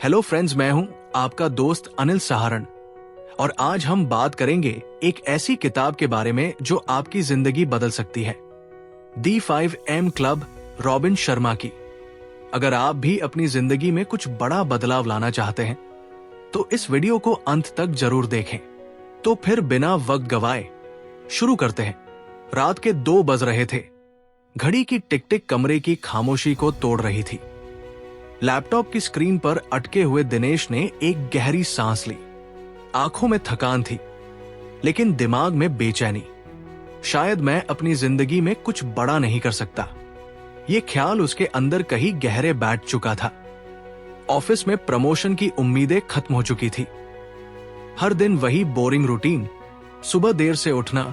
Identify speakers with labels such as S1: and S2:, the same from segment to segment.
S1: Hello friends, मैं हूं आपका दोस्त अनिल सहारण और आज हम बात करेंगे एक ऐसी किताब के बारे में जो आपकी जिंदगी बदल सकती है। दी 5 AM क्लब, रॉबिन शर्मा की। अगर आप भी अपनी जिंदगी में कुछ बड़ा बदलाव लाना चाहते हैं तो इस वीडियो को अंत तक जरूर देखें। तो फिर बिना वक्त गवाए शुरू करते हैं। रात के 2 बज रहे थे। घड़ी की टिक टिक कमरे की खामोशी को तोड़ रही थी। लैपटॉप की स्क्रीन पर अटके हुए दिनेश ने एक गहरी सांस ली। आंखों में थकान थी, लेकिन दिमाग में बेचैनी। शायद मैं अपनी जिंदगी में कुछ बड़ा नहीं कर सकता, ये ख्याल उसके अंदर कहीं गहरे बैठ चुका था। ऑफिस में प्रमोशन की उम्मीदें खत्म हो चुकी थी। हर दिन वही बोरिंग रूटीन, सुबह देर से उठना,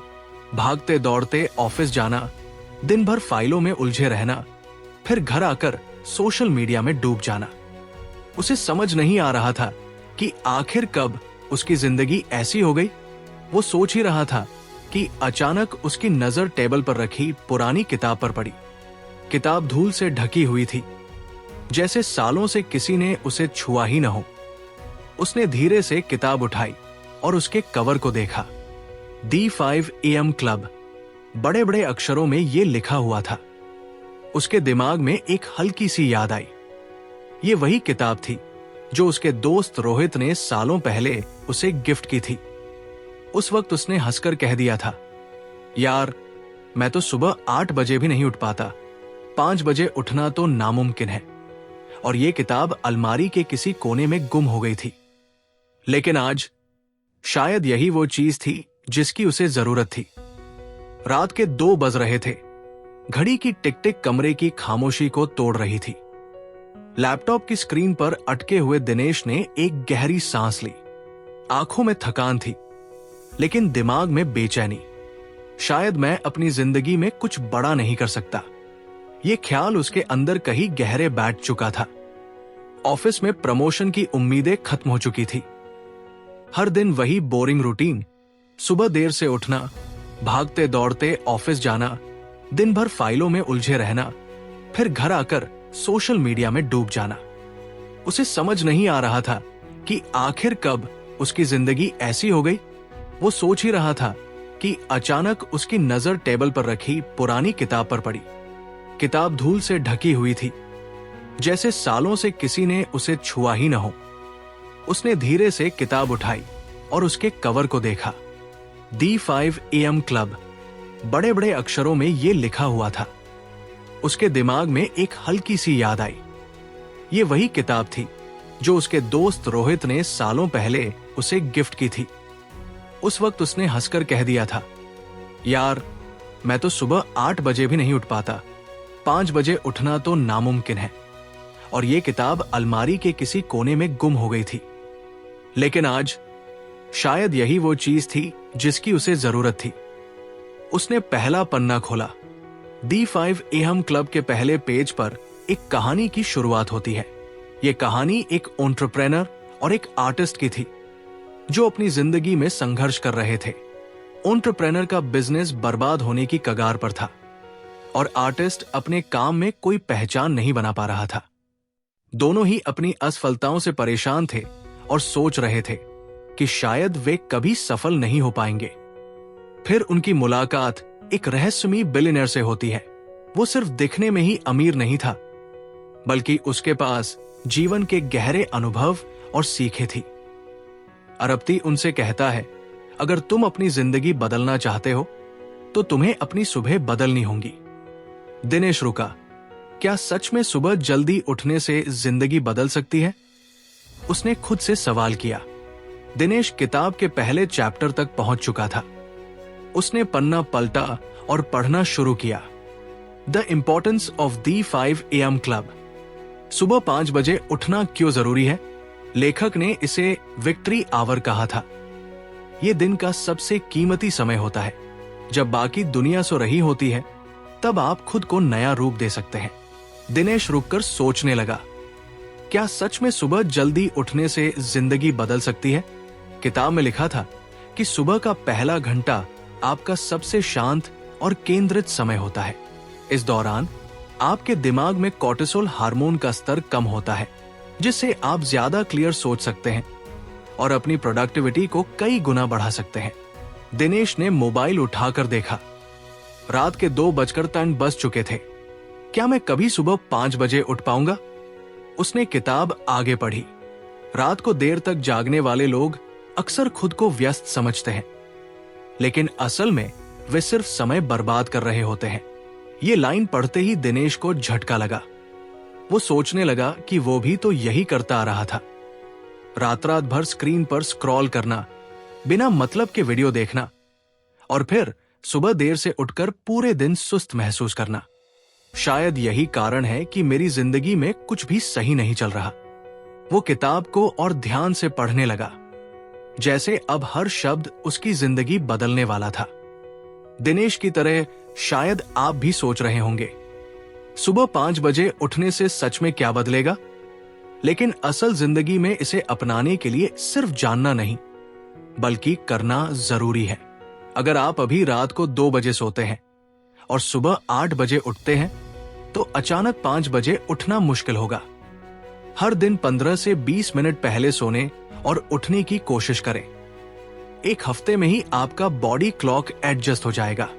S1: भागते दौड़ते ऑफिस जाना, दिन भर फाइलों में उलझे रहना, फिर घर आकर सोशल मीडिया में डूब जाना। उसे समझ नहीं आ रहा था कि आखिर कब उसकी जिंदगी ऐसी हो गई। वो सोच ही रहा था कि अचानक उसकी नजर टेबल पर रखी पुरानी किताब पर पड़ी। किताब धूल से ढकी हुई थी, जैसे सालों से किसी ने उसे छुआ ही न हो। उसने धीरे से किताब उठाई और उसके कवर को देखा। दी 5 AM क्लब, बड़े बड़े अक्षरों में ये लिखा हुआ था। उसके दिमाग में एक हल्की सी याद आई। ये वही किताब थी जो उसके दोस्त रोहित ने सालों पहले उसे गिफ्ट की थी। उस वक्त उसने हंसकर कह दिया था, यार मैं तो सुबह 8 बजे भी नहीं उठ पाता, 5 बजे उठना तो नामुमकिन है। और ये किताब अलमारी के किसी कोने में गुम हो गई थी। लेकिन आज शायद यही वो चीज थी जिसकी उसे जरूरत थी। रात के 2 बज रहे थे। घड़ी की टिक टिक कमरे की खामोशी को तोड़ रही थी। लैपटॉप की स्क्रीन पर अटके हुए दिनेश ने एक गहरी सांस ली। आंखों में थकान थी, लेकिन दिमाग में बेचैनी। शायद मैं अपनी जिंदगी में कुछ बड़ा नहीं कर सकता, ये ख्याल उसके अंदर कहीं गहरे बैठ चुका था। ऑफिस में प्रमोशन की उम्मीदें खत्म हो चुकी थी। हर दिन वही बोरिंग रूटीन, सुबह देर से उठना, भागते दौड़ते ऑफिस जाना, दिन भर फाइलों में उलझे रहना, फिर घर आकर सोशल मीडिया में डूब जाना। उसे समझ नहीं आ रहा था कि आखिर कब उसकी जिंदगी ऐसी हो गई। वो सोच ही रहा था कि अचानक उसकी नजर टेबल पर रखी पुरानी किताब पर पड़ी। किताब धूल से ढकी हुई थी, जैसे सालों से किसी ने उसे छुआ ही न हो। उसने धीरे से किताब उठाई और उसके कवर को देखा। दी 5 AM क्लब, बड़े बड़े अक्षरों में ये लिखा हुआ था। उसके दिमाग में एक हल्की सी याद आई। ये वही किताब थी जो उसके दोस्त रोहित ने सालों पहले उसे गिफ्ट की थी। उस वक्त उसने हंसकर कह दिया था, यार मैं तो सुबह 8 बजे भी नहीं उठ पाता, 5 बजे उठना तो नामुमकिन है। और ये किताब अलमारी के किसी कोने में गुम हो गई थी। लेकिन आज शायद यही वो चीज थी जिसकी उसे जरूरत थी। उसने पहला पन्ना खोला। दी 5 AM क्लब के पहले पेज पर एक कहानी की शुरुआत होती है। ये कहानी एक एंटरप्रेन्योर और एक आर्टिस्ट की थी जो अपनी जिंदगी में संघर्ष कर रहे थे। एंटरप्रेन्योर का बिजनेस बर्बाद होने की कगार पर था और आर्टिस्ट अपने काम में कोई पहचान नहीं बना पा रहा था। दोनों ही अपनी असफलताओं से परेशान थे और सोच रहे थे कि शायद वे कभी सफल नहीं हो पाएंगे। फिर उनकी मुलाकात एक रहस्यमयी बिलियनर से होती है। वो सिर्फ दिखने में ही अमीर नहीं था, बल्कि उसके पास जीवन के गहरे अनुभव और सीखें थी। अरबती उनसे कहता है, अगर तुम अपनी जिंदगी बदलना चाहते हो तो तुम्हें अपनी सुबह बदलनी होंगी। दिनेश रुका। क्या सच में सुबह जल्दी उठने से जिंदगी बदल सकती है? उसने खुद से सवाल किया। दिनेश किताब के पहले चैप्टर तक पहुंच चुका था। उसने पन्ना पलटा और पढ़ना शुरू किया। The importance of the 5 AM club. सुबह 5 बजे उठना क्यों जरूरी है? लेखक ने इसे विक्ट्री आवर कहा था। यह दिन का सबसे कीमती समय होता है। जब बाकी दुनिया सो रही होती है, तब आप खुद को नया रूप दे सकते हैं। दिनेश रुककर सोचने लगा, क्या सच में सुबह जल्दी उठने से जिंदगी बदल सकती है? किताब में लिखा था कि सुबह का पहला घंटा आपका सबसे शांत और केंद्रित समय होता है। इस दौरान आपके दिमाग में कोर्टिसोल हार्मोन का स्तर कम होता है, जिससे आप ज्यादा क्लियर सोच सकते हैं और अपनी प्रोडक्टिविटी को कई गुना बढ़ा सकते हैं। दिनेश ने मोबाइल उठाकर देखा। रात के 2:03 बज चुके थे। क्या मैं कभी सुबह 5 बजे उठ पाऊंगा? उसने किताब आगे पढ़ी। रात को देर तक जागने वाले लोग अक्सर खुद को व्यस्त समझते हैं, लेकिन असल में वे सिर्फ समय बर्बाद कर रहे होते हैं। ये लाइन पढ़ते ही दिनेश को झटका लगा। वो सोचने लगा कि वो भी तो यही करता आ रहा था। रात रात भर स्क्रीन पर स्क्रॉल करना, बिना मतलब के वीडियो देखना और फिर सुबह देर से उठकर पूरे दिन सुस्त महसूस करना। शायद यही कारण है कि मेरी जिंदगी में कुछ भी सही नहीं चल रहा। वो किताब को और ध्यान से पढ़ने लगा, जैसे अब हर शब्द उसकी जिंदगी बदलने वाला था। दिनेश की तरह शायद आप भी सोच रहे होंगे, सुबह 5 बजे उठने से सच में क्या बदलेगा? लेकिन असल जिंदगी में इसे अपनाने के लिए सिर्फ जानना नहीं, बल्कि करना जरूरी है। अगर आप अभी रात को 2 बजे सोते हैं और सुबह 8 बजे उठते हैं, तो अचानक 5 बजे उठना मुश्किल होगा। हर दिन 15 से 20 मिनट पहले सोने और उठने की कोशिश करें। एक हफ्ते में ही आपका बॉडी क्लॉक एडजस्ट हो जाएगा।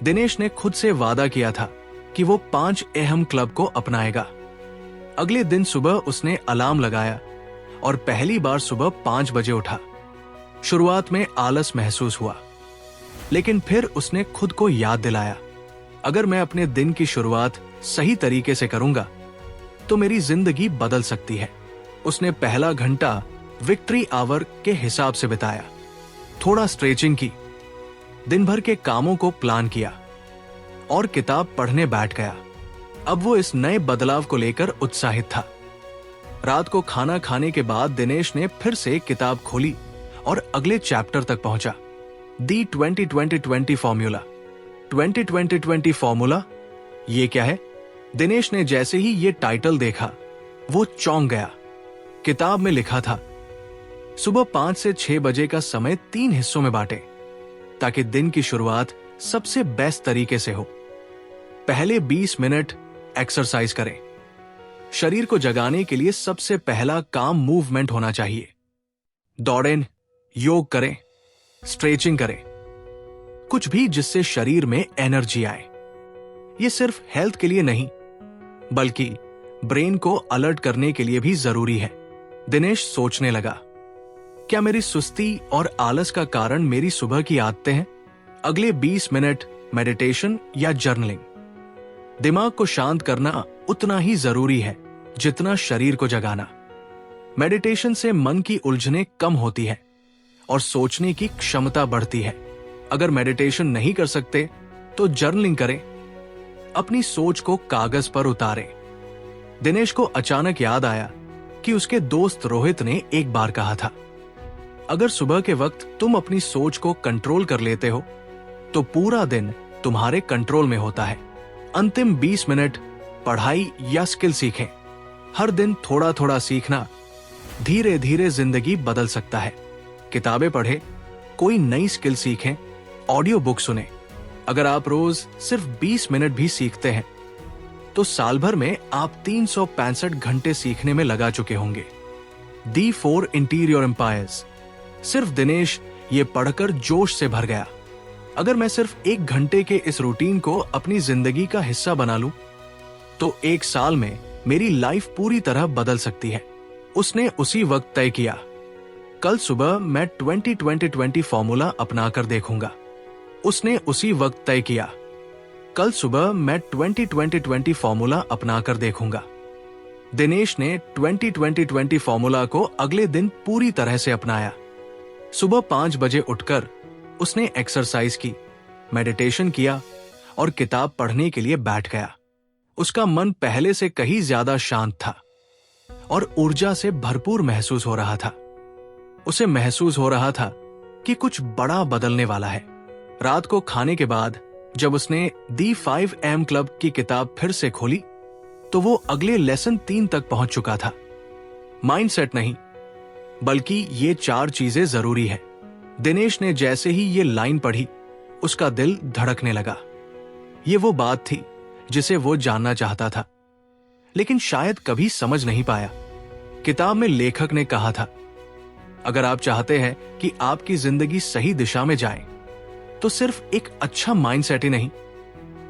S1: दिनेश ने खुद से वादा किया था कि वो 5 अहम क्लब को अपनाएगा। अगले दिन सुबह उसने अलार्म लगाया और पहली बार सुबह 5 बजे उठा। शुरुआत में आलस महसूस हुआ, लेकिन फिर उसने खुद को याद दिलाया, अगर मैं अपने दिन की शुरुआत सही तरीके से करूंगा तो मेरी जिंदगी बदल सकती है। उसने पहला घंटा विक्ट्री आवर के हिसाब से बिताया, थोड़ा स्ट्रेचिंग की, दिन भर के कामों को प्लान किया और किताब पढ़ने बैठ गया। अब वो इस नए बदलाव को लेकर उत्साहित था। रात को खाना खाने के बाद दिनेश ने फिर से किताब खोली और अगले चैप्टर तक पहुंचा। दी 20-20-20 फॉर्मूला। 20-20-20 फॉर्मूला, ये क्या है? दिनेश ने जैसे ही ये टाइटल देखा, वो चौंक गया। किताब में लिखा था, सुबह 5 से 6 बजे का समय 3 हिस्सों में बांटे, ताकि दिन की शुरुआत सबसे बेस्ट तरीके से हो। पहले 20 मिनट एक्सरसाइज करें। शरीर को जगाने के लिए सबसे पहला काम मूवमेंट होना चाहिए। दौड़ें, योग करें, स्ट्रेचिंग करें, कुछ भी जिससे शरीर में एनर्जी आए। ये सिर्फ हेल्थ के लिए नहीं, बल्कि ब्रेन को अलर्ट करने के लिए भी जरूरी है। दिनेश सोचने लगा, क्या मेरी सुस्ती और आलस का कारण मेरी सुबह की आदतें हैं? अगले 20 मिनट मेडिटेशन या जर्नलिंग। दिमाग को शांत करना उतना ही जरूरी है जितना शरीर को जगाना। मेडिटेशन से मन की उलझनें कम होती है और सोचने की क्षमता बढ़ती है। अगर मेडिटेशन नहीं कर सकते तो जर्नलिंग करें, अपनी सोच को कागज पर उतारें। दिनेश को अचानक याद आया कि उसके दोस्त रोहित ने एक बार कहा था, अगर सुबह के वक्त तुम अपनी सोच को कंट्रोल कर लेते हो तो पूरा दिन तुम्हारे कंट्रोल में होता है। अंतिम 20 मिनट पढ़ाई या स्किल सीखें। हर दिन थोड़ा थोड़ा सीखना धीरे धीरे जिंदगी बदल सकता है। किताबें पढ़ें, कोई नई स्किल सीखें, ऑडियो बुक सुने। अगर आप रोज सिर्फ 20 मिनट भी सीखते हैं तो साल भर में आप 365 घंटे सीखने में लगा चुके होंगे। दी 4 इंटीरियर एम्पायर्स। सिर्फ दिनेश ये पढ़कर जोश से भर गया। अगर मैं सिर्फ 1 घंटे के इस रूटीन को अपनी जिंदगी का हिस्सा बना लूं, तो 1 साल में मेरी लाइफ पूरी तरह बदल सकती है। उसने उसी वक्त तय किया, कल सुबह मैं 20-20-20 फॉर्मूला अपनाकर देखूंगा। उसने उसी वक्त तय किया, कल सुबह मैं 20-20-20 फॉर्मूला अपनाकर देखूंगा। दिनेश ने 20-20-20 फॉर्मूला को अगले दिन पूरी तरह से अपनाया। सुबह 5 बजे उठकर उसने एक्सरसाइज की, मेडिटेशन किया और किताब पढ़ने के लिए बैठ गया। उसका मन पहले से कहीं ज्यादा शांत था और ऊर्जा से भरपूर महसूस हो रहा था। उसे महसूस हो रहा था कि कुछ बड़ा बदलने वाला है। रात को खाने के बाद जब उसने दी 5 AM क्लब की किताब फिर से खोली, तो वो अगले लेसन 3 तक पहुंच चुका था। माइंडसेट नहीं, बल्कि ये 4 चीजें जरूरी है। दिनेश ने जैसे ही ये लाइन पढ़ी, उसका दिल धड़कने लगा। ये वो बात थी जिसे वो जानना चाहता था, लेकिन शायद कभी समझ नहीं पाया। किताब में लेखक ने कहा था, अगर आप चाहते हैं कि आपकी जिंदगी सही दिशा में जाए, तो सिर्फ एक अच्छा माइंडसेट ही नहीं,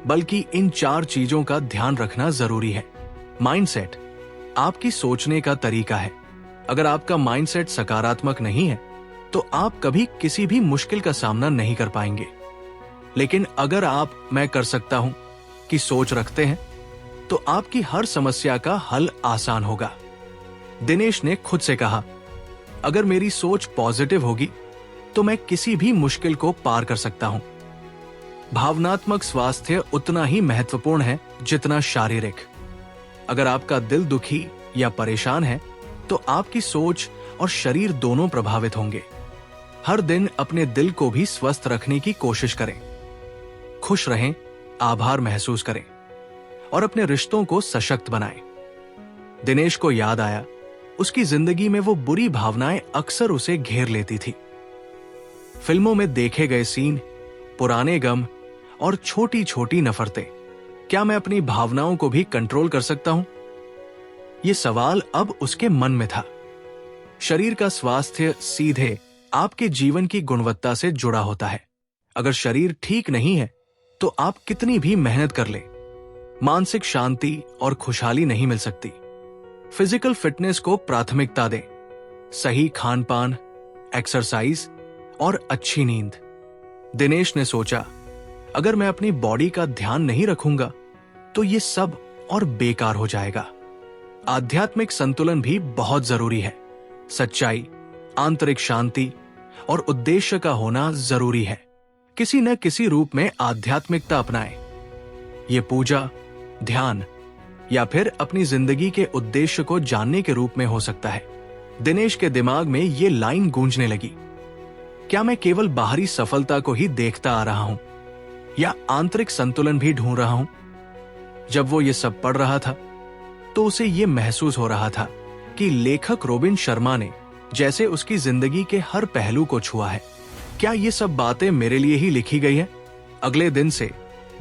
S1: बल्कि इन 4 चीजों का ध्यान रखना जरूरी है। माइंडसेट आपकी सोचने का तरीका है। अगर आपका माइंडसेट सकारात्मक नहीं है, तो आप कभी किसी भी मुश्किल का सामना नहीं कर पाएंगे। लेकिन अगर आप मैं कर सकता हूं की सोच रखते हैं, तो आपकी हर समस्या का हल आसान होगा। दिनेश ने खुद से कहा, अगर मेरी सोच पॉजिटिव होगी, तो मैं किसी भी मुश्किल को पार कर सकता हूं। भावनात्मक स्वास्थ्य उतना ही महत्वपूर्ण है जितना शारीरिक। अगर आपका दिल दुखी या परेशान है, तो आपकी सोच और शरीर दोनों प्रभावित होंगे। हर दिन अपने दिल को भी स्वस्थ रखने की कोशिश करें। खुश रहें, आभार महसूस करें और अपने रिश्तों को सशक्त बनाएं। दिनेश को याद आया, उसकी जिंदगी में वो बुरी भावनाएं अक्सर उसे घेर लेती थी। फिल्मों में देखे गए सीन, पुराने गम और छोटी छोटी नफरतें, क्या मैं अपनी भावनाओं को भी कंट्रोल कर सकता हूं? ये सवाल अब उसके मन में था। शरीर का स्वास्थ्य सीधे आपके जीवन की गुणवत्ता से जुड़ा होता है। अगर शरीर ठीक नहीं है, तो आप कितनी भी मेहनत कर ले, मानसिक शांति और खुशहाली नहीं मिल सकती। फिजिकल फिटनेस को प्राथमिकता दें। सही खान पान, एक्सरसाइज और अच्छी नींद। दिनेश ने सोचा, अगर मैं अपनी बॉडी का ध्यान नहीं रखूंगा, तो ये सब और बेकार हो जाएगा। आध्यात्मिक संतुलन भी बहुत जरूरी है। सच्चाई, आंतरिक शांति और उद्देश्य का होना जरूरी है। किसी न किसी रूप में आध्यात्मिकता अपनाएं। ये पूजा, ध्यान या फिर अपनी जिंदगी के उद्देश्य को जानने के रूप में हो सकता है। दिनेश के दिमाग में ये लाइन गूंजने लगी, क्या मैं केवल बाहरी सफलता को ही देखता आ रहा हूं या आंतरिक संतुलन भी ढूंढ रहा हूं? जब वो ये सब पढ़ रहा था, तो उसे ये महसूस हो रहा था कि लेखक रॉबिन शर्मा ने जैसे उसकी जिंदगी के हर पहलू को छुआ है। क्या ये सब बातें मेरे लिए ही लिखी गई है? अगले दिन से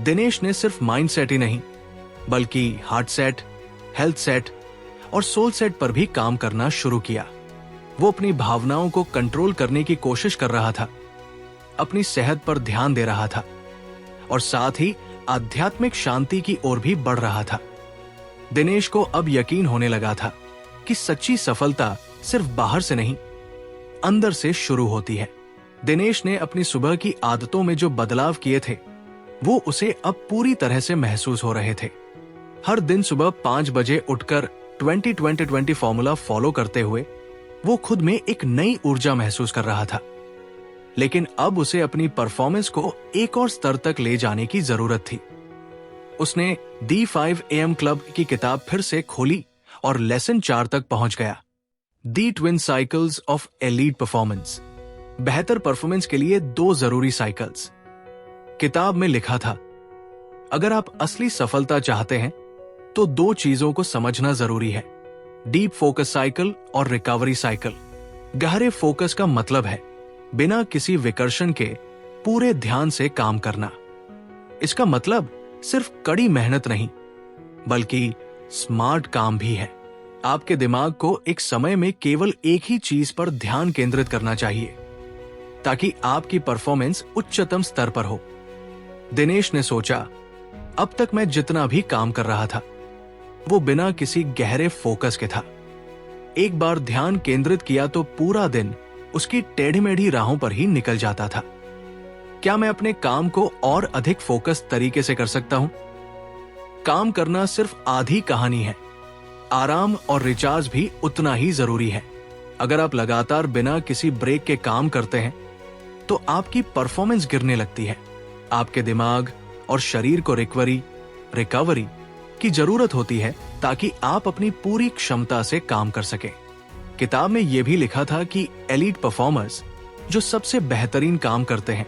S1: दिनेश ने सिर्फ माइंडसेट ही नहीं, बल्कि हार्ट सेट, हेल्थ सेट और सोल सेट पर भी काम करना शुरू किया। वो अपनी भावनाओं को कंट्रोल करने की कोशिश कर रहा था, अपनी सेहत पर ध्यान दे रहा था और साथ ही आध्यात्मिक शांति की ओर भी बढ़ रहा था। दिनेश को अब यकीन होने लगा था कि सच्ची सफलता सिर्फ बाहर से नहीं, अंदर से शुरू होती है। दिनेश ने अपनी सुबह की आदतों में जो बदलाव किए थे, वो उसे अब पूरी तरह से महसूस हो रहे थे। हर दिन सुबह 5 बजे उठकर 20-20-20 फॉर्मूला फॉलो करते हुए वो खुद में एक नई ऊर्जा महसूस कर रहा था। लेकिन अब उसे अपनी परफॉर्मेंस को एक और स्तर तक ले जाने की जरूरत थी। उसने दी 5 AM क्लब की किताब फिर से खोली और लेसन 4 तक पहुंच गया। The twin cycles of elite performance, बेहतर परफॉर्मेंस के लिए 2 जरूरी साइकिल्स। किताब में लिखा था, अगर आप असली सफलता चाहते हैं, तो 2 चीजों को समझना जरूरी है, डीप फोकस साइकिल और रिकवरी साइकिल। गहरे फोकस का मतलब है बिना किसी विकर्षण के पूरे ध्यान से काम करना। इसका मतलब सिर्फ कड़ी मेहनत नहीं, बल्कि स्मार्ट काम भी है। आपके दिमाग को एक समय में केवल एक ही चीज पर ध्यान केंद्रित करना चाहिए, ताकि आपकी परफॉर्मेंस उच्चतम स्तर पर हो। दिनेश ने सोचा, अब तक मैं जितना भी काम कर रहा था, वो बिना किसी गहरे फोकस के था। एक बार ध्यान केंद्रित किया तो पूरा दिन उसकी टेढ़ी मेढ़ी राहों पर ही निकल जाता था। क्या मैं अपने काम को और अधिक फोकस तरीके से कर सकता हूं? काम करना सिर्फ आधी कहानी है, आराम और रिचार्ज भी उतना ही जरूरी है। अगर आप लगातार बिना किसी ब्रेक के काम करते हैं, तो आपकी परफॉर्मेंस गिरने लगती है। आपके दिमाग और शरीर को रिकवरी की जरूरत होती है, ताकि आप अपनी पूरी क्षमता से काम कर सकें। किताब में यह भी लिखा था कि एलीट परफॉर्मर्स जो सबसे बेहतरीन काम करते हैं,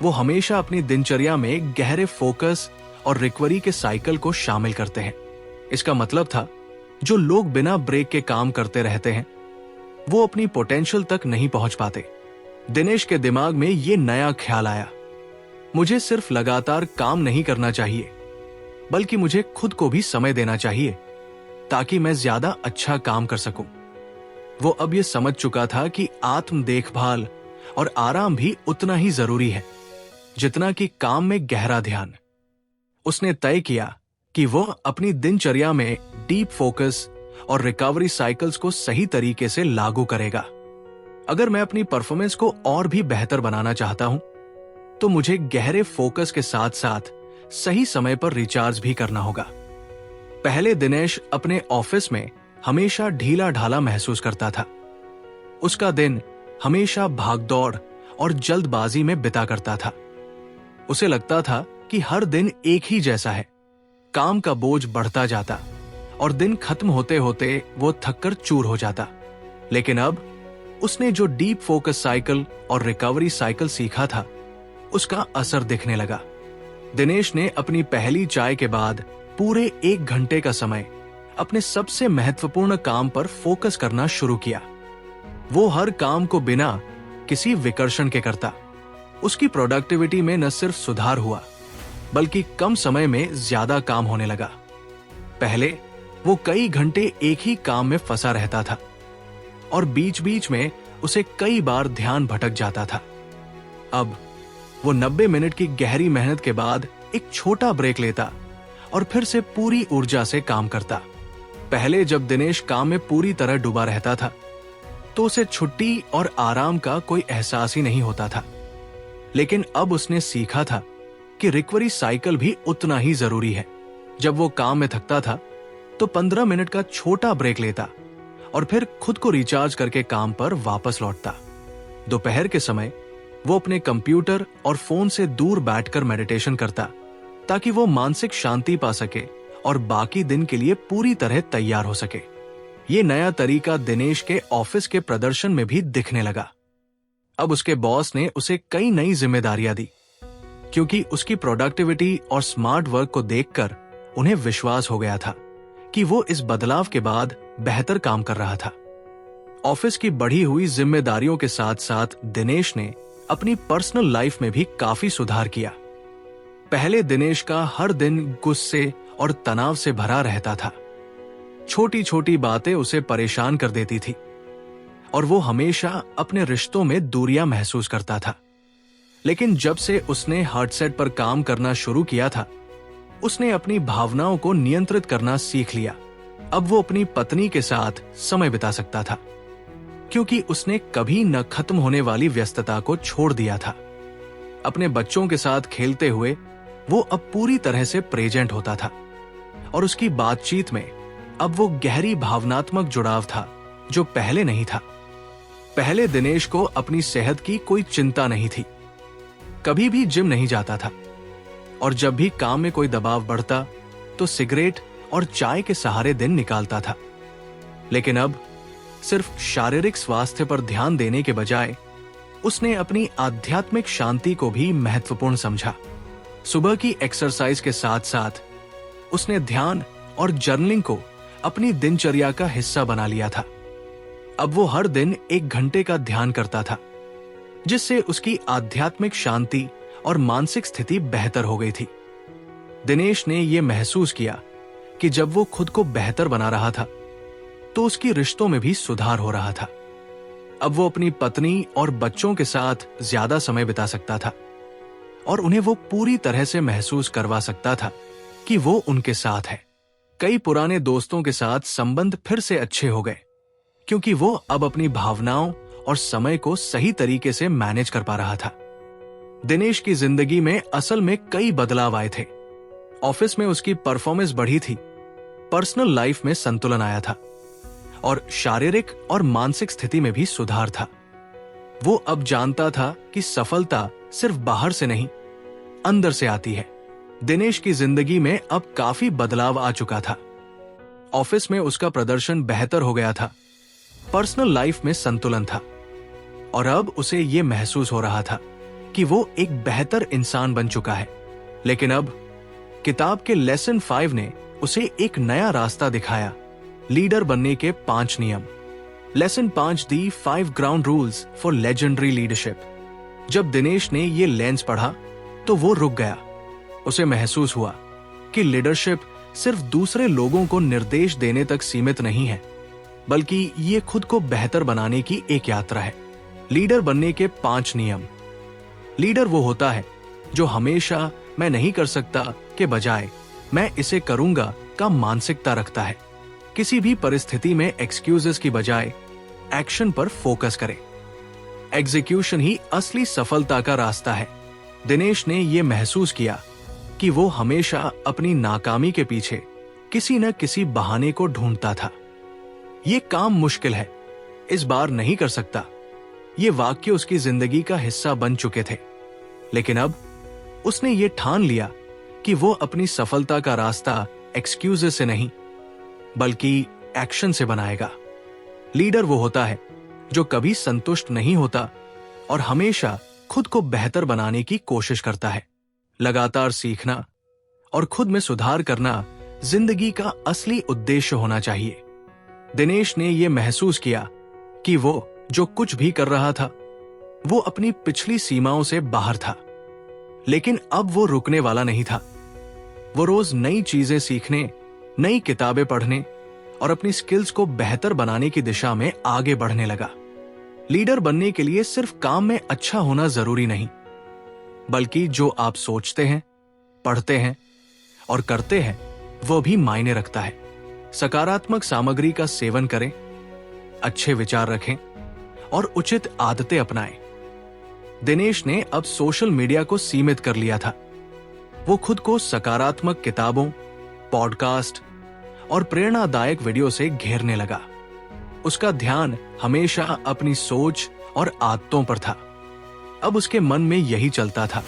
S1: वो हमेशा अपनी दिनचर्या में गहरे फोकस और रिकवरी के साइकिल को शामिल करते हैं। इसका मतलब था, जो लोग बिना ब्रेक के काम करते रहते हैं, वो अपनी पोटेंशियल तक नहीं पहुंच पाते। दिनेश के दिमाग में ये नया ख्याल आया, मुझे सिर्फ लगातार काम नहीं करना चाहिए, बल्कि मुझे खुद को भी समय देना चाहिए। ताकि मैं ज्यादा अच्छा काम कर सकूं। वो अब ये समझ चुका था कि आत्म देखभाल और आराम भी उतना ही जरूरी है जितना कि काम में गहरा ध्यान। उसने तय किया कि वो अपनी दिनचर्या में डीप फोकस और रिकवरी साइकिल्स को सही तरीके से लागू करेगा। अगर मैं अपनी परफॉर्मेंस को और भी बेहतर बनाना चाहता हूं, तो मुझे गहरे फोकस के साथ साथ सही समय पर रिचार्ज भी करना होगा। पहले दिनेश अपने ऑफिस में हमेशा ढीला ढाला महसूस करता था। उसका दिन हमेशा भागदौड़ और जल्दबाजी में बिता करता था। उसे लगता था कि हर दिन एक ही जैसा है। काम का बोझ बढ़ता जाता और दिन खत्म होते होते वो थककर चूर हो जाता। लेकिन अब उसने जो डीप फोकस साइकिल और रिकवरी साइकिल सीखा था, उसका असर दिखने लगा। दिनेश ने अपनी पहली चाय के बाद पूरे 1 घंटे का समय अपने सबसे महत्वपूर्ण काम पर फोकस करना शुरू किया। वो हर काम को बिना किसी विकर्षण के करता। उसकी प्रोडक्टिविटी में न सिर्फ सुधार हुआ, बल्कि कम समय में ज्यादा काम होने लगा। पहले वो कई घंटे एक ही काम में फंसा रहता था और बीच बीच में उसे कई बार ध्यान भटक जाता था। अब वो 90 मिनट की गहरी मेहनत के बाद एक छोटा ब्रेक लेता और फिर से पूरी ऊर्जा से काम करता। पहले जब दिनेश काम में पूरी तरह डूबा रहता था, तो उसे छुट्टी और आराम का कोई एहसास ही नहीं होता था। लेकिन अब उसने सीखा था कि रिकवरी साइकिल भी उतना ही जरूरी है। जब वो काम में थकता था, तो 15 मिनट का छोटा ब्रेक लेता और फिर खुद को रिचार्ज करके काम पर वापस लौटता। दोपहर के समय वो अपने कंप्यूटर और फोन से दूर बैठकर मेडिटेशन करता, ताकि वो मानसिक शांति पा सके और बाकी दिन के लिए पूरी तरह तैयार हो सके। ये नया तरीका दिनेश के ऑफिस के प्रदर्शन में भी दिखने लगा। अब उसके बॉस ने उसे कई नई जिम्मेदारियां दी, क्योंकि उसकी प्रोडक्टिविटी और स्मार्ट वर्क को देखकर उन्हें विश्वास हो गया था कि वो इस बदलाव के बाद बेहतर काम कर रहा था। ऑफिस की बढ़ी हुई जिम्मेदारियों के साथ साथ दिनेश ने अपनी पर्सनल लाइफ में भी काफी सुधार किया। पहले दिनेश का हर दिन गुस्से और तनाव से भरा रहता था। छोटी छोटी बातें उसे परेशान कर देती थी और वो हमेशा अपने रिश्तों में दूरियां महसूस करता था। लेकिन जब से उसने हार्डसेट पर काम करना शुरू किया था, उसने अपनी भावनाओं को नियंत्रित करना सीख लिया। अब वो अपनी पत्नी के साथ समय बिता सकता था, क्योंकि उसने कभी न खत्म होने वाली व्यस्तता को छोड़ दिया था। अपने बच्चों के साथ खेलते हुए वो अब पूरी तरह से प्रेजेंट होता था और उसकी बातचीत में अब वो गहरी भावनात्मक जुड़ाव था जो पहले नहीं था। पहले दिनेश को अपनी सेहत की कोई चिंता नहीं थी, कभी भी जिम नहीं जाता था और जब भी काम में कोई दबाव बढ़ता तो सिगरेट और चाय के सहारे दिन निकालता था। लेकिन अब सिर्फ शारीरिक स्वास्थ्य पर ध्यान देने के बजाय उसने अपनी आध्यात्मिक शांति को भी महत्वपूर्ण समझा। सुबह की एक्सरसाइज के साथ साथ उसने ध्यान और जर्नलिंग को अपनी दिनचर्या का हिस्सा बना लिया था। अब वो हर दिन 1 घंटे का ध्यान करता था, जिससे उसकी आध्यात्मिक शांति और मानसिक स्थिति बेहतर हो गई थी। दिनेश ने यह महसूस किया कि जब वो खुद को बेहतर बना रहा था, तो उसकी रिश्तों में भी सुधार हो रहा था। अब वो अपनी पत्नी और बच्चों के साथ ज्यादा समय बिता सकता था और उन्हें वो पूरी तरह से महसूस करवा सकता था कि वो उनके साथ है। कई पुराने दोस्तों के साथ संबंध फिर से अच्छे हो गए, क्योंकि वो अब अपनी भावनाओं और समय को सही तरीके से मैनेज कर पा रहा था। दिनेश की जिंदगी में असल में कई बदलाव आए थे। ऑफिस में उसकी परफॉर्मेंस बढ़ी थी, पर्सनल लाइफ में संतुलन आया था और शारीरिक और मानसिक स्थिति में भी सुधार था। वो अब जानता था कि सफलता सिर्फ बाहर से नहीं, अंदर से आती है। दिनेश की जिंदगी में अब काफी बदलाव आ चुका था। ऑफिस में उसका प्रदर्शन बेहतर हो गया था, पर्सनल लाइफ में संतुलन था और अब उसे यह महसूस हो रहा था कि वो एक बेहतर इंसान बन चुका है। लेकिन अब किताब के लेसन 5 ने उसे एक नया रास्ता दिखाया, लीडर बनने के 5 नियम। Lesson 5 the 5 ground rules for legendary leadership. जब दिनेश ने ये लेंस पढ़ा तो वो रुक गया। उसे महसूस हुआ कि लीडरशिप सिर्फ दूसरे लोगों को निर्देश देने तक सीमित नहीं है, बल्कि ये खुद को बेहतर बनाने की एक यात्रा है। लीडर बनने के 5 नियम। लीडर वो होता है जो हमेशा मैं नहीं कर सकता के बजाय मैं इसे करूंगा का मानसिकता रखता है। किसी भी परिस्थिति में एक्सक्यूजेस की बजाय एक्शन पर फोकस करे। एग्जीक्यूशन ही असली सफलता का रास्ता है। दिनेश ने यह महसूस किया कि वो हमेशा अपनी नाकामी के पीछे किसी न किसी बहाने को ढूंढता था। ये काम मुश्किल है, इस बार नहीं कर सकता। ये वाक्य उसकी जिंदगी का हिस्सा बन चुके थे। लेकिन अब उसने ये ठान लिया कि वो अपनी सफलता का रास्ता एक्सक्यूजेस से नहीं, बल्कि एक्शन से बनाएगा। लीडर वो होता है जो कभी संतुष्ट नहीं होता और हमेशा खुद को बेहतर बनाने की कोशिश करता है। लगातार सीखना और खुद में सुधार करना जिंदगी का असली उद्देश्य होना चाहिए। दिनेश ने यह महसूस किया कि वो जो कुछ भी कर रहा था वो अपनी पिछली सीमाओं से बाहर था, लेकिन अब वो रुकने वाला नहीं था। वो रोज नई चीजें सीखने, नई किताबें पढ़ने और अपनी स्किल्स को बेहतर बनाने की दिशा में आगे बढ़ने लगा। लीडर बनने के लिए सिर्फ काम में अच्छा होना जरूरी नहीं, बल्कि जो आप सोचते हैं, पढ़ते हैं और करते हैं वो भी मायने रखता है। सकारात्मक सामग्री का सेवन करें, अच्छे विचार रखें और उचित आदतें अपनाएं। दिनेश ने अब सोशल मीडिया को सीमित कर लिया था। वो खुद को सकारात्मक किताबों, पॉडकास्ट और प्रेरणादायक वीडियो से घेरने लगा। उसका ध्यान हमेशा अपनी सोच और आदतों पर था। अब उसके मन में यही चलता था,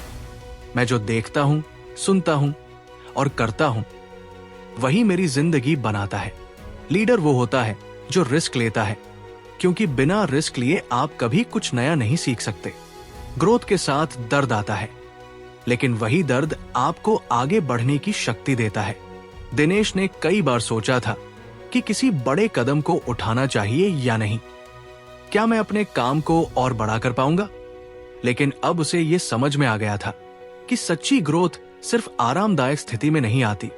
S1: मैं जो देखता हूं, सुनता हूं और करता हूं, वही मेरी जिंदगी बनाता है। लीडर वो होता है जो रिस्क लेता है, क्योंकि बिना रिस्क लिए आप कभी कुछ नया नहीं सीख सकते। ग्रोथ के साथ दर्द आता है, लेकिन वही दर्द आपको आगे बढ़ने की शक्ति देता है। दिनेश ने कई बार सोचा था कि किसी बड़े कदम को उठाना चाहिए या नहीं। क्या मैं अपने काम को और बड़ा कर पाऊंगा? लेकिन अब उसे यह समझ में आ गया था कि सच्ची ग्रोथ सिर्फ आरामदायक स्थिति में नहीं आती,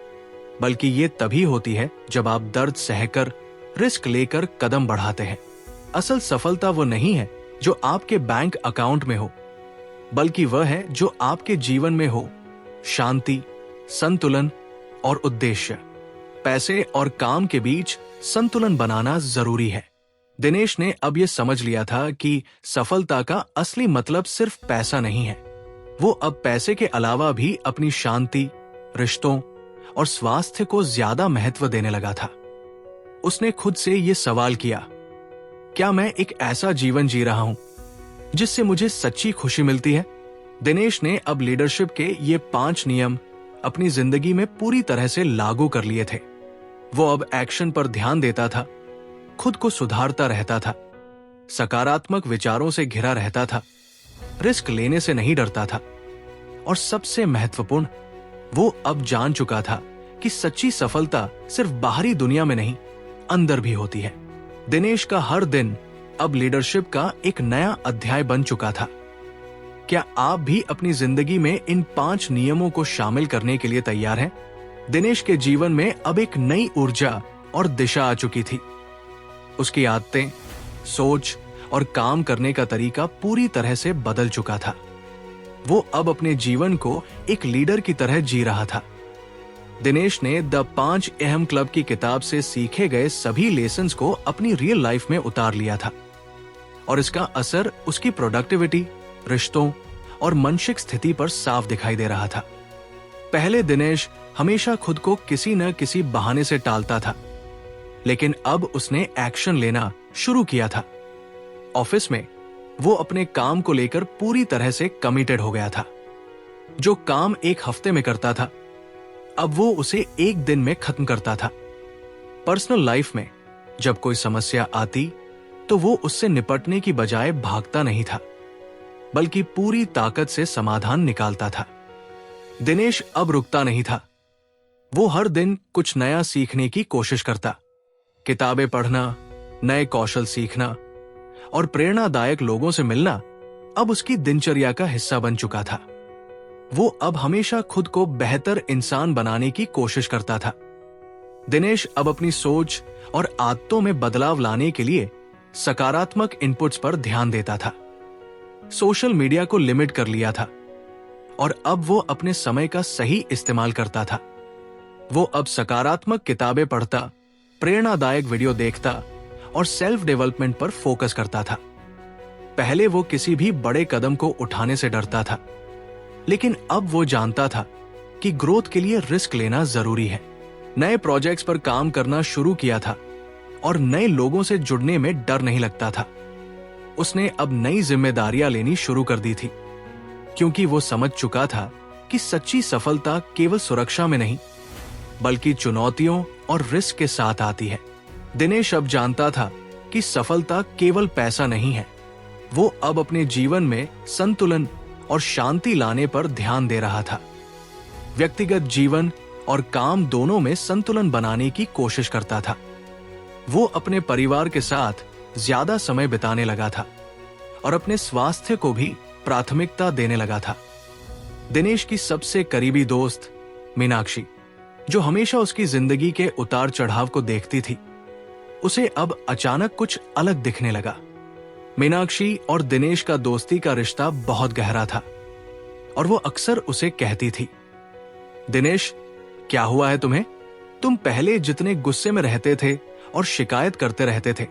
S1: बल्कि ये तभी होती है जब आप दर्द सहकर, रिस्क लेकर कदम बढ़ाते हैं। असल सफलता वो नहीं है जो आपके बैंक अकाउंट में हो, बल्कि वह है जो आपके जीवन में हो। शांति, संतुलन और उद्देश्य। पैसे और काम के बीच संतुलन बनाना जरूरी है। दिनेश ने अब यह समझ लिया था कि सफलता का असली मतलब सिर्फ पैसा नहीं है। वो अब पैसे के अलावा भी अपनी शांति, रिश्तों और स्वास्थ्य को ज्यादा महत्व देने लगा था। उसने खुद से यह सवाल किया, क्या मैं एक ऐसा जीवन जी रहा हूं जिससे मुझे सच्ची खुशी मिलती है? दिनेश ने अब लीडरशिप के ये 5 नियम अपनी जिंदगी में पूरी तरह से लागू कर लिए थे। वो अब एक्शन पर ध्यान देता था, खुद को सुधारता रहता था, सकारात्मक विचारों से घिरा रहता था, रिस्क लेने से नहीं डरता था और सबसे महत्वपूर्ण, वो अब जान चुका था कि सच्ची सफलता सिर्फ बाहरी दुनिया में नहीं, अंदर भी होती है। दिनेश का हर दिन अब लीडरशिप का एक नया अध्याय बन चुका था। क्या आप भी अपनी जिंदगी में इन 5 नियमों को शामिल करने के लिए तैयार हैं? दिनेश के जीवन में अब एक नई ऊर्जा और दिशा आ चुकी थी। उसकी आदतें, सोच और काम करने का तरीका पूरी तरह से बदल चुका था। वो अब अपने जीवन को एक लीडर की तरह जी रहा था। दिनेश ने द 5 अहम क्लब की किताब से सीखे गए सभी लेसन्स को अपनी रियल लाइफ में उतार लिया था और इसका असर उसकी प्रोडक्टिविटी, रिश्तों और मानसिक स्थिति पर साफ दिखाई दे रहा था। पहले दिनेश हमेशा खुद को किसी न किसी बहाने से टालता था, लेकिन अब उसने एक्शन लेना शुरू किया था। ऑफिस में वो अपने काम को लेकर पूरी तरह से कमिटेड हो गया था। जो काम एक हफ्ते में करता था, अब वो उसे एक दिन में खत्म करता था। पर्सनल लाइफ में जब कोई समस्या आती तो वो उससे निपटने की बजाय भागता नहीं था, बल्कि पूरी ताकत से समाधान निकालता था। दिनेश अब रुकता नहीं था। वो हर दिन कुछ नया सीखने की कोशिश करता। किताबें पढ़ना, नए कौशल सीखना और प्रेरणादायक लोगों से मिलना अब उसकी दिनचर्या का हिस्सा बन चुका था। वो अब हमेशा खुद को बेहतर इंसान बनाने की कोशिश करता था। दिनेश अब अपनी सोच और आदतों में बदलाव लाने के लिए सकारात्मक इनपुट्स पर ध्यान देता था। सोशल मीडिया को लिमिट कर लिया था और अब वो अपने समय का सही इस्तेमाल करता था। वो अब सकारात्मक किताबें पढ़ता, प्रेरणादायक वीडियो देखता और सेल्फ डेवलपमेंट पर फोकस करता था। पहले वो किसी भी बड़े कदम को उठाने से डरता था, लेकिन अब वो जानता था कि ग्रोथ के लिए रिस्क लेना जरूरी है। नए प्रोजेक्ट्स पर काम करना शुरू किया था और नए लोगों से जुड़ने में डर नहीं लगता था। उसने अब नई जिम्मेदारियां लेनी शुरू कर दी थी, क्योंकि वो समझ चुका था कि सच्ची सफलता केवल सुरक्षा में नहीं, बल्कि चुनौतियों और रिस्क के साथ आती है। दिनेश अब जानता था कि सफलता केवल पैसा नहीं है। वो अब अपने जीवन में संतुलन और शांति लाने पर ध्यान दे रहा था। व्यक्तिगत जीवन और काम दोनों में संतुलन बनाने की कोशिश करता था। वो अपने परिवार के साथ ज्यादा समय बिताने लगा था और अपने स्वास्थ्य को भी प्राथमिकता देने लगा था। दिनेश की सबसे करीबी दोस्त मीनाक्षी, जो हमेशा उसकी जिंदगी के उतार चढ़ाव को देखती थी, उसे अब अचानक कुछ अलग दिखने लगा। मीनाक्षी और दिनेश का दोस्ती का रिश्ता बहुत गहरा था और वो अक्सर उसे कहती थी, दिनेश, क्या हुआ है तुम्हें? तुम पहले जितने गुस्से में रहते थे और शिकायत करते रहते थे,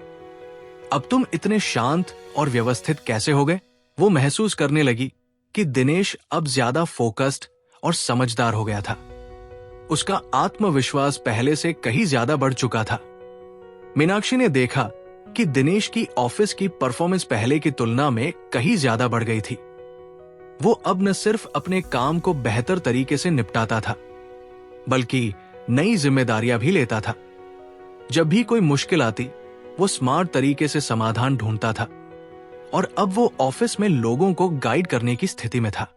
S1: अब तुम इतने शांत और व्यवस्थित कैसे हो गए? वो महसूस करने लगी कि दिनेश अब ज्यादा फोकस्ड और समझदार हो गया था। उसका आत्मविश्वास पहले से कहीं ज्यादा बढ़ चुका था। मीनाक्षी ने देखा कि दिनेश की ऑफिस की परफॉर्मेंस पहले की तुलना में कहीं ज्यादा बढ़ गई थी। वो अब न सिर्फ अपने काम को बेहतर तरीके से निपटाता था, बल्कि नई जिम्मेदारियां भी लेता था। जब भी कोई मुश्किल आती, वो स्मार्ट तरीके से समाधान ढूंढता था और अब वो ऑफिस में लोगों को गाइड करने की स्थिति में था।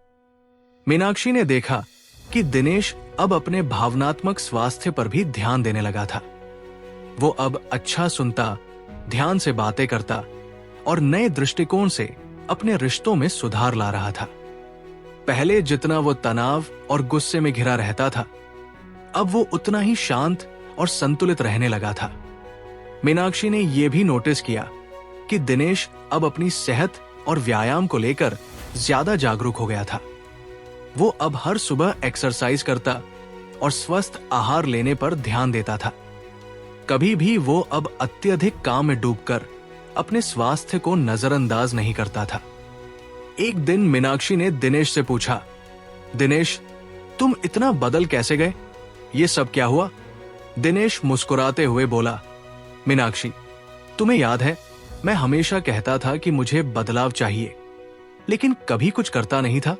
S1: मीनाक्षी ने देखा कि दिनेश अब अपने भावनात्मक स्वास्थ्य पर भी ध्यान देने लगा था। वो अब अच्छा सुनता, ध्यान से बातें करता और नए दृष्टिकोण से अपने रिश्तों में सुधार ला रहा था। पहले जितना वो तनाव और गुस्से में घिरा रहता था, अब वो उतना ही शांत और संतुलित रहने लगा था। मीनाक्षी ने यह भी नोटिस किया कि दिनेश अब अपनी सेहत और व्यायाम को लेकर ज्यादा जागरूक हो गया था। वो अब हर सुबह एक्सरसाइज करता और स्वस्थ आहार लेने पर ध्यान देता था। कभी भी वो अब अत्यधिक काम में डूबकर अपने स्वास्थ्य को नजरअंदाज नहीं करता था। एक दिन मीनाक्षी ने दिनेश से पूछा, दिनेश, तुम इतना बदल कैसे गए? ये सब क्या हुआ? दिनेश मुस्कुराते हुए बोला, मीनाक्षी, तुम्हें याद है, मैं हमेशा कहता था कि मुझे बदलाव चाहिए, लेकिन कभी कुछ करता नहीं था।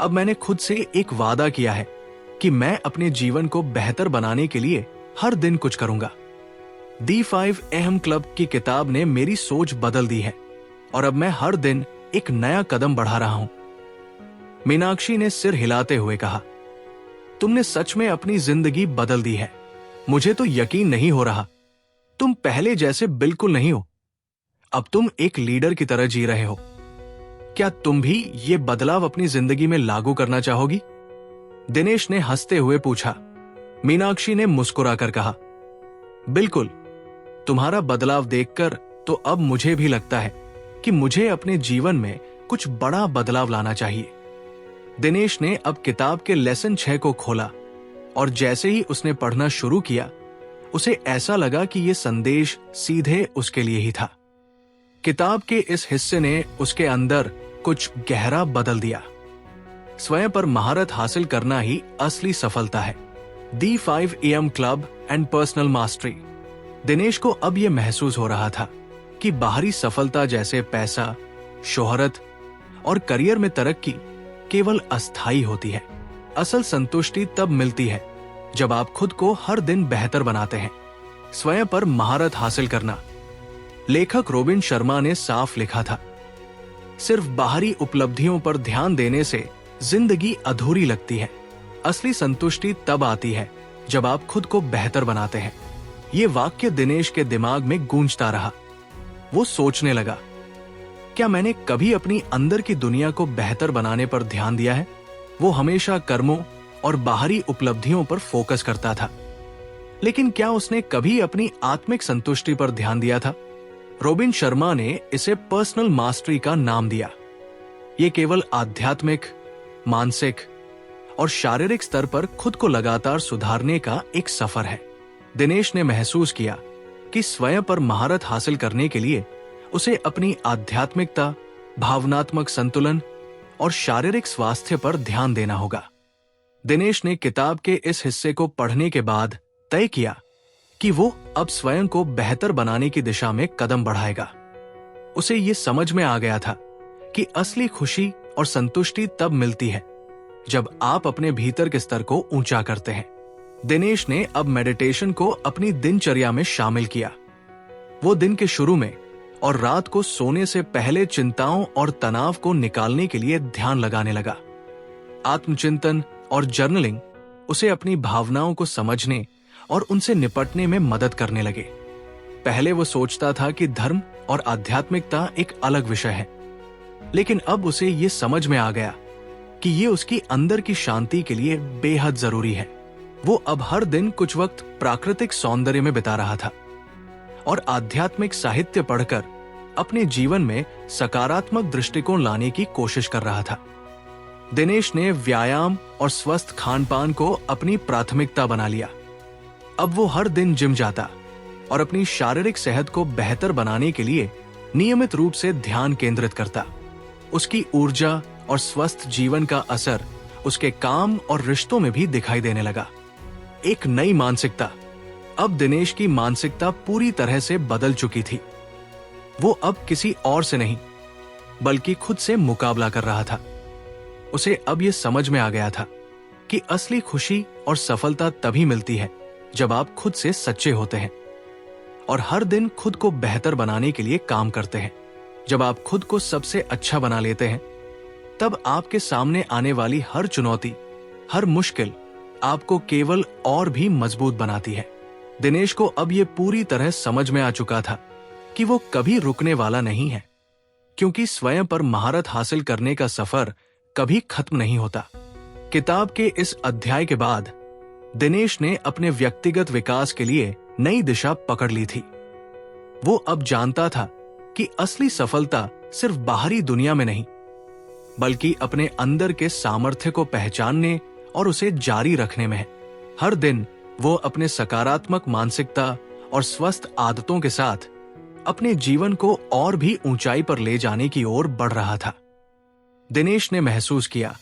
S1: अब मैंने खुद से एक वादा किया है कि मैं अपने जीवन को बेहतर बनाने के लिए हर दिन कुछ करूंगा। D5 AM क्लब की किताब ने मेरी सोच बदल दी है और अब मैं हर दिन एक नया कदम बढ़ा रहा हूं। मीनाक्षी ने सिर हिलाते हुए कहा, तुमने सच में अपनी जिंदगी बदल दी है। मुझे तो यकीन नहीं हो रहा। तुम पहले जैसे बिल्कुल नहीं हो। अब तुम एक लीडर की तरह जी रहे हो। क्या तुम भी ये बदलाव अपनी जिंदगी में लागू करना चाहोगी? दिनेश ने हंसते हुए पूछा। मीनाक्षी ने मुस्कुराकर कहा, बिल्कुल। तुम्हारा बदलाव देखकर तो अब मुझे भी लगता है कि मुझे अपने जीवन में कुछ बड़ा बदलाव लाना चाहिए। दिनेश ने अब किताब के लेसन 6 को खोला और जैसे ही उसने पढ़ना शुरू किया, उसे ऐसा लगा कि यह संदेश सीधे उसके लिए ही था। किताब के इस हिस्से ने उसके अंदर कुछ गहरा बदल दिया। स्वयं पर महारत हासिल करना ही असली सफलता है। D5 AM club and personal mastery. Dinesh को अब यह महसूस हो रहा था कि बाहरी सफलता जैसे पैसा, शोहरत और करियर में तरक्की केवल अस्थायी होती है। असल संतुष्टि तब मिलती है जब आप खुद को हर दिन बेहतर बनाते हैं। स्वयं पर महारत हासिल करना। लेखक रोबिन शर्मा ने साफ लिखा था, सिर्फ बाहरी उपलब्धियों पर ध्यान देने से जिंदगी अधूरी लगती है। असली संतुष्टि तब आती है जब आप खुद को बेहतर बनाते हैं। ये वाक्य दिनेश के दिमाग में गूंजता रहा। वो सोचने लगा, क्या मैंने कभी अपनी अंदर की दुनिया को बेहतर बनाने पर ध्यान दिया है? वो हमेशा कर्मों और बाहरी उपलब्धियों पर फोकस करता था, लेकिन क्या उसने कभी अपनी आत्मिक संतुष्टि पर ध्यान दिया था? रॉबिन शर्मा ने इसे पर्सनल मास्टरी का नाम दिया। ये केवल आध्यात्मिक, मानसिक और शारीरिक स्तर पर खुद को लगातार सुधारने का एक सफर है। दिनेश ने महसूस किया कि स्वयं पर महारत हासिल करने के लिए उसे अपनी आध्यात्मिकता, भावनात्मक संतुलन और शारीरिक स्वास्थ्य पर ध्यान देना होगा। दिनेश ने किताब के इस हिस्से को पढ़ने के बाद तय किया कि वो अब स्वयं को बेहतर बनाने की दिशा में कदम बढ़ाएगा। उसे ये समझ में आ गया था कि असली खुशी और संतुष्टि तब मिलती है जब आप अपने भीतर के स्तर को ऊंचा करते हैं। दिनेश ने अब मेडिटेशन को अपनी दिनचर्या में शामिल किया। वो दिन के शुरू में और रात को सोने से पहले चिंताओं और तनाव को निकालने के लिए ध्यान लगाने लगा। आत्मचिंतन और जर्नलिंग उसे अपनी भावनाओं को समझने और उनसे निपटने में मदद करने लगे। पहले वो सोचता था कि धर्म और आध्यात्मिकता एक अलग विषय है, लेकिन अब उसे ये समझ में आ गया कि ये उसकी अंदर की शांति के लिए बेहद जरूरी है। वो अब हर दिन कुछ वक्त प्राकृतिक सौंदर्य में बिता रहा था और आध्यात्मिक साहित्य पढ़कर अपने जीवन में सकारात्मक दृष्टिकोण लाने की कोशिश कर रहा था। दिनेश ने व्यायाम और स्वस्थ खान-पान को अपनी प्राथमिकता बना लिया। अब वो हर दिन जिम जाता और अपनी शारीरिक सेहत को बेहतर बनाने के लिए नियमित रूप से ध्यान केंद्रित करता। उसकी ऊर्जा और स्वस्थ जीवन का असर उसके काम और रिश्तों में भी दिखाई देने लगा। एक नई मानसिकता। अब दिनेश की मानसिकता पूरी तरह से बदल चुकी थी। वो अब किसी और से नहीं बल्कि खुद से मुकाबला कर रहा था। उसे अब यह समझ में आ गया था कि असली खुशी और सफलता तभी मिलती है जब आप खुद से सच्चे होते हैं और हर दिन खुद को बेहतर बनाने के लिए काम करते हैं। जब आप खुद को सबसे अच्छा बना लेते हैं, तब आपके सामने आने वाली हर चुनौती, हर मुश्किल आपको केवल और भी मजबूत बनाती है। दिनेश को अब यह पूरी तरह समझ में आ चुका था कि वो कभी रुकने वाला नहीं है, क्योंकि स्वयं पर महारत हासिल करने का सफर कभी खत्म नहीं होता। किताब के इस अध्याय के बाद दिनेश ने अपने व्यक्तिगत विकास के लिए नई दिशा पकड़ ली थी। वो अब जानता था कि असली सफलता सिर्फ बाहरी दुनिया में नहीं, बल्कि अपने अंदर के सामर्थ्य को पहचानने और उसे जारी रखने में है। हर दिन वो अपने सकारात्मक मानसिकता और स्वस्थ आदतों के साथ अपने जीवन को और भी ऊंचाई पर ले जाने की ओर बढ़ रहा था। दिनेश ने महसूस किया,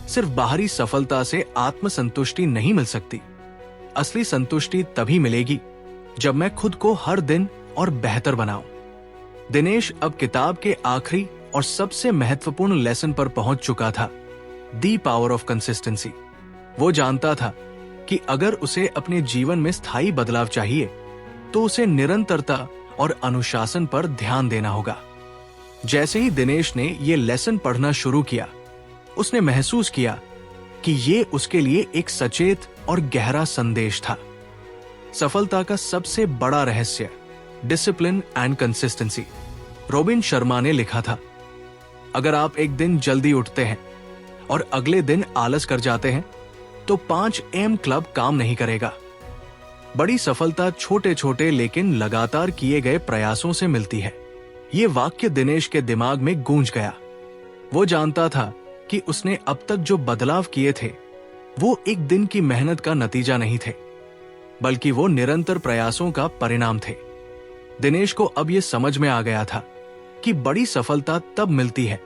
S1: सिर्फ बाहरी सफलता से आत्मसंतुष्टि नहीं मिल सकती। असली संतुष्टि तभी मिलेगी जब मैं खुद को हर दिन और बेहतर बनाऊं। दिनेश अब किताब के आखिरी और सबसे महत्वपूर्ण लेसन पर पहुंच चुका था, द पावर ऑफ कंसिस्टेंसी। वो जानता था कि अगर उसे अपने जीवन में स्थायी बदलाव चाहिए, तो उसे निरंतरता और अनुशासन पर ध्यान देना होगा। जैसे ही दिनेश ने ये लेसन पढ़ना शुरू किया, उसने महसूस किया कि ये उसके लिए एक सचेत और गहरा संदेश था। सफलता का सबसे बड़ा रहस्य discipline and consistency. Robin Sharma ने लिखा था, अगर आप एक दिन जल्दी उठते हैं और अगले दिन आलस कर जाते हैं, तो 5 AM क्लब काम नहीं करेगा। बड़ी सफलता छोटे छोटे लेकिन लगातार किए गए प्रयासों से मिलती है। ये वाक्य दिनेश के दिमाग में गूंज गया। वो जानता था कि उसने अब तक जो बदलाव किए थे, वो एक दिन की मेहनत का नतीजा नहीं थे, बल्कि वो निरंतर प्रयासों का परिणाम थे। दिनेश को अब यह समझ में आ गया था कि बड़ी सफलता तब मिलती है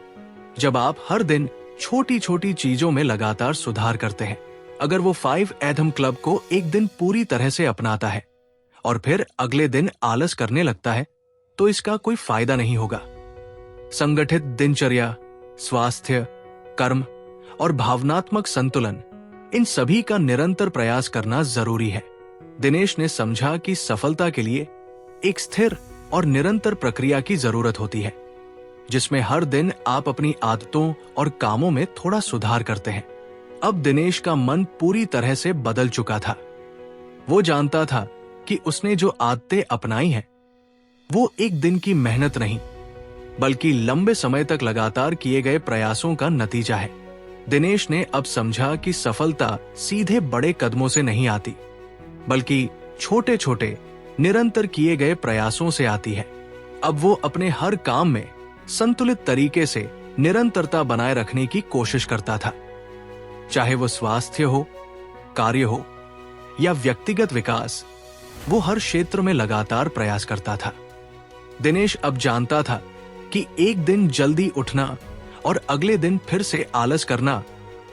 S1: जब आप हर दिन छोटी छोटी चीजों में लगातार सुधार करते हैं। अगर वो 5 AM क्लब को एक दिन पूरी तरह से अपनाता है और फिर अगले दिन आलस करने लगता है, तो इसका कोई फायदा नहीं होगा। संगठित दिनचर्या, स्वास्थ्य, कर्म और भावनात्मक संतुलन, इन सभी का निरंतर प्रयास करना जरूरी है। दिनेश ने समझा कि सफलता के लिए एक स्थिर और निरंतर प्रक्रिया की जरूरत होती है, जिसमें हर दिन आप अपनी आदतों और कामों में थोड़ा सुधार करते हैं। अब दिनेश का मन पूरी तरह से बदल चुका था। वो जानता था कि उसने जो आदतें अपनाई हैं, वो एक दिन की मेहनत नहीं, बल्कि लंबे समय तक लगातार किए गए प्रयासों का नतीजा है। दिनेश ने अब समझा कि सफलता सीधे बड़े कदमों से नहीं आती, बल्कि छोटे छोटे निरंतर किए गए प्रयासों से आती है। अब वो अपने हर काम में संतुलित तरीके से निरंतरता बनाए रखने की कोशिश करता था, चाहे वो स्वास्थ्य हो, कार्य हो या व्यक्तिगत विकास। वो हर क्षेत्र में लगातार प्रयास करता था। दिनेश अब जानता था कि एक दिन जल्दी उठना और अगले दिन फिर से आलस करना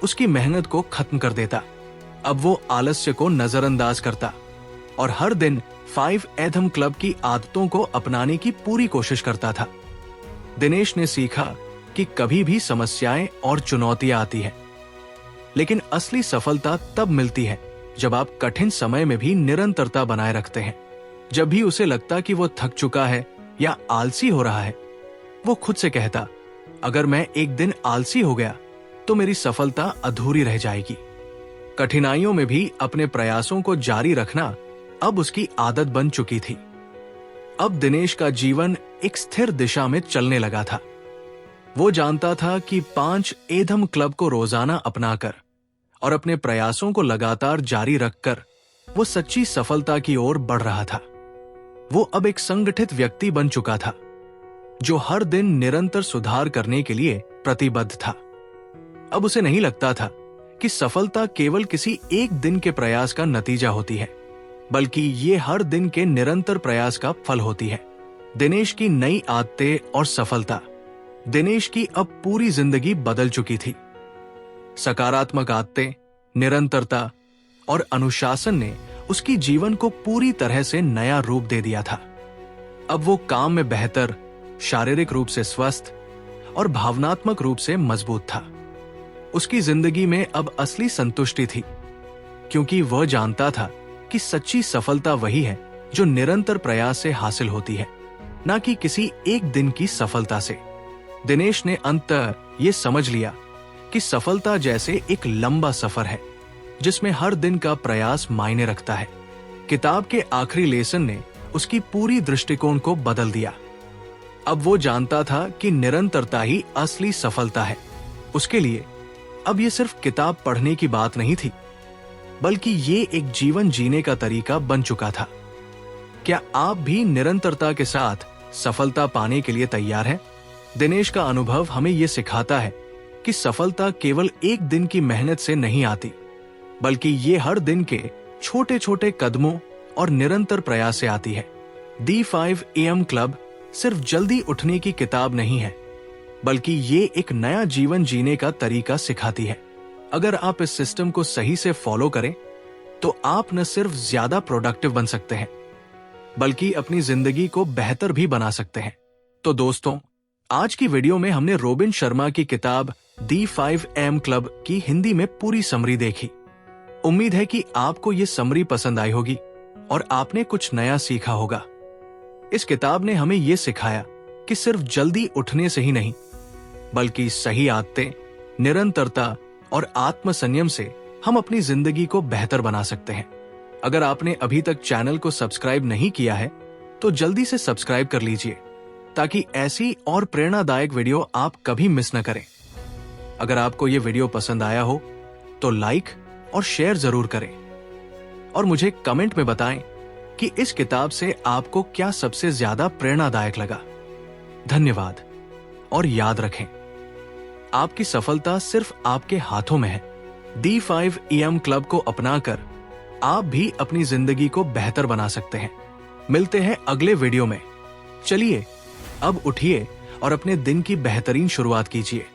S1: उसकी मेहनत को खत्म कर देता। अब वो आलस्य को नजरअंदाज करता और हर दिन 5 एथम क्लब की आदतों को अपनाने की पूरी कोशिश करता था। दिनेश ने सीखा कि कभी भी समस्याएं और चुनौतियां आती हैं, लेकिन असली सफलता तब मिलती है जब आप कठिन समय में भी निरंतरता बनाए रखते हैं। जब भी उसे लगता कि वो थक चुका है या आलसी हो रहा है, वो खुद से कहता, अगर मैं एक दिन आलसी हो गया तो मेरी सफलता अधूरी रह जाएगी। कठिनाइयों में भी अपने प्रयासों को जारी रखना अब उसकी आदत बन चुकी थी। अब दिनेश का जीवन एक स्थिर दिशा में चलने लगा था। वो जानता था कि 5 एथम क्लब को रोजाना अपनाकर और अपने प्रयासों को लगातार जारी रखकर वो सच्ची सफलता की ओर बढ़ रहा था। वो अब एक संगठित व्यक्ति बन चुका था, जो हर दिन निरंतर सुधार करने के लिए प्रतिबद्ध था। अब उसे नहीं लगता था कि सफलता केवल किसी एक दिन के प्रयास का नतीजा होती है, बल्कि ये हर दिन के निरंतर प्रयास का फल होती है। दिनेश की नई आदतें और सफलता दिनेश की अब पूरी जिंदगी बदल चुकी थी। सकारात्मक आदतें, निरंतरता और अनुशासन ने उसकी जीवन को पूरी तरह से नया रूप दे दिया था। अब वो काम में बेहतर, शारीरिक रूप से स्वस्थ और भावनात्मक रूप से मजबूत था। उसकी जिंदगी में अब असली संतुष्टि थी, क्योंकि वह जानता था कि सच्ची सफलता वही है जो निरंतर प्रयास से हासिल होती है, न कि किसी एक दिन की सफलता से। दिनेश ने अंततः ये समझ लिया कि सफलता जैसे एक लंबा सफर है, जिसमें हर दिन का प्रयास मायने रखता है। किताब के आखिरी लेसन ने उसकी पूरी दृष्टिकोण को बदल दिया। अब वो जानता था कि निरंतरता ही असली सफलता है। उसके लिए अब ये सिर्फ किताब पढ़ने की बात नहीं थी, बल्कि ये एक जीवन जीने का तरीका बन चुका था। क्या आप भी निरंतरता के साथ सफलता पाने के लिए तैयार हैं? दिनेश का अनुभव हमें ये सिखाता है कि सफलता केवल एक दिन की मेहनत से नहीं आती, बल्कि ये हर दिन के छोटे छोटे कदमों और निरंतर प्रयास से आती है। दी 5 AM क्लब सिर्फ जल्दी उठने की किताब नहीं है, बल्कि ये एक नया जीवन जीने का तरीका सिखाती है। अगर आप इस सिस्टम को सही से फॉलो करें, तो आप न सिर्फ ज्यादा प्रोडक्टिव बन सकते हैं, बल्कि अपनी जिंदगी को बेहतर भी बना सकते हैं। तो दोस्तों, आज की वीडियो में हमने रॉबिन शर्मा की किताब दी 5 AM क्लब की हिंदी में पूरी समरी देखी। उम्मीद है कि आपको ये समरी पसंद आई होगी और आपने कुछ नया सीखा होगा। इस किताब ने हमें ये सिखाया कि सिर्फ जल्दी उठने से ही नहीं, बल्कि सही आदतें, निरंतरता और आत्म संयम से हम अपनी जिंदगी को बेहतर बना सकते हैं। अगर आपने अभी तक चैनल को सब्सक्राइब नहीं किया है, तो जल्दी से सब्सक्राइब कर लीजिए, ताकि ऐसी और प्रेरणादायक वीडियो आप कभी मिस न करें। अगर आपको ये वीडियो पसंद आया हो, तो लाइक और शेयर जरूर करें और मुझे कमेंट में बताएं कि इस किताब से आपको क्या सबसे ज्यादा प्रेरणादायक लगा। धन्यवाद और याद रखें, आपकी सफलता सिर्फ आपके हाथों में है। दी 5 AM क्लब को अपनाकर आप भी अपनी जिंदगी को बेहतर बना सकते हैं। मिलते हैं अगले वीडियो में। चलिए अब उठिए और अपने दिन की बेहतरीन शुरुआत कीजिए।